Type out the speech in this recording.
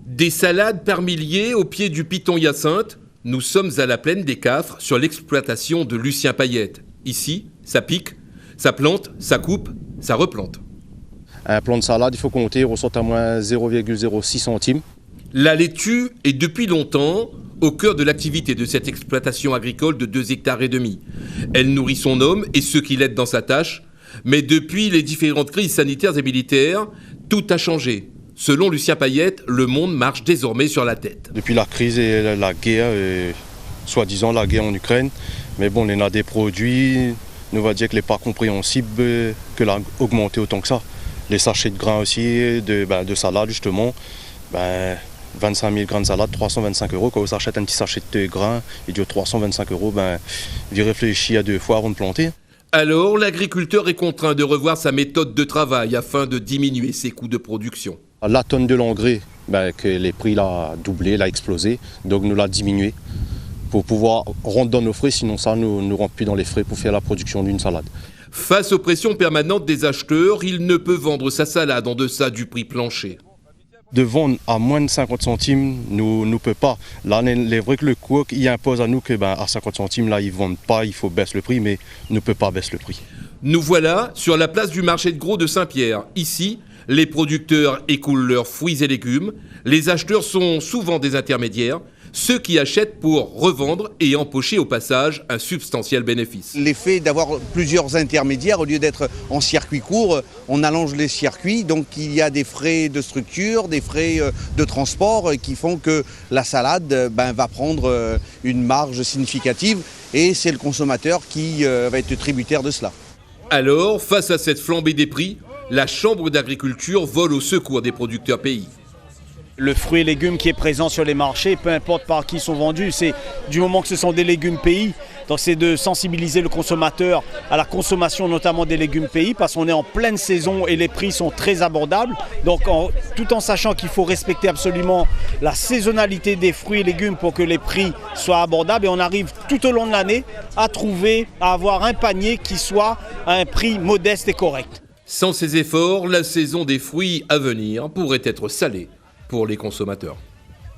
Des salades par milliers au pied du piton Hyacinthe. Nous sommes à la plaine des Cafres sur l'exploitation de Lucien Payette. Ici, ça pique, ça plante, ça coupe, ça replante. Un plant de salade, il faut compter, il ressort à moins 0,06 centimes. La laitue est depuis longtemps au cœur de l'activité de cette exploitation agricole de 2,5 hectares. Elle nourrit son homme et ceux qui l'aident dans sa tâche. Mais depuis les différentes crises sanitaires et militaires, tout a changé. Selon Lucien Payette, le monde marche désormais sur la tête. Depuis la crise et la guerre, soi-disant la guerre en Ukraine, mais bon, on a des produits, on va dire que n'est pas compréhensible que l'a augmenté autant que ça. Les sachets de grains aussi, de salade justement, 25 000 grains de salade, 325 €. Quand vous achetez un petit sachet de grains, il dure 325 €, il réfléchit à 2 fois avant de planter. Alors, l'agriculteur est contraint de revoir sa méthode de travail afin de diminuer ses coûts de production. La tonne de l'engrais, que les prix l'ont doublé, l'a explosé, donc nous l'a diminué pour pouvoir rentrer dans nos frais, sinon ça nous ne rentre plus dans les frais pour faire la production d'une salade. Face aux pressions permanentes des acheteurs, il ne peut vendre sa salade en deçà du prix plancher. De vendre à moins de 50 centimes, nous ne peut pas. Là, il est vrai que le coq, il impose à nous que à 50 centimes, là, ils ne vendent pas, il faut baisser le prix, mais ne peut pas baisser le prix. Nous voilà sur la place du marché de gros de Saint-Pierre. Ici, les producteurs écoulent leurs fruits et légumes. Les acheteurs sont souvent des intermédiaires, ceux qui achètent pour revendre et empocher au passage un substantiel bénéfice. L'effet d'avoir plusieurs intermédiaires, au lieu d'être en circuit court, on allonge les circuits, donc il y a des frais de structure, des frais de transport qui font que la salade va prendre une marge significative et c'est le consommateur qui va être tributaire de cela. Alors, face à cette flambée des prix, la Chambre d'agriculture vole au secours des producteurs pays. Le fruit et légumes qui est présent sur les marchés, peu importe par qui ils sont vendus, c'est du moment que ce sont des légumes pays. Donc c'est de sensibiliser le consommateur à la consommation notamment des légumes pays parce qu'on est en pleine saison et les prix sont très abordables. Donc tout en sachant qu'il faut respecter absolument la saisonnalité des fruits et légumes pour que les prix soient abordables et on arrive tout au long de l'année à avoir un panier qui soit à un prix modeste et correct. Sans ces efforts, la saison des fruits à venir pourrait être salée pour les consommateurs.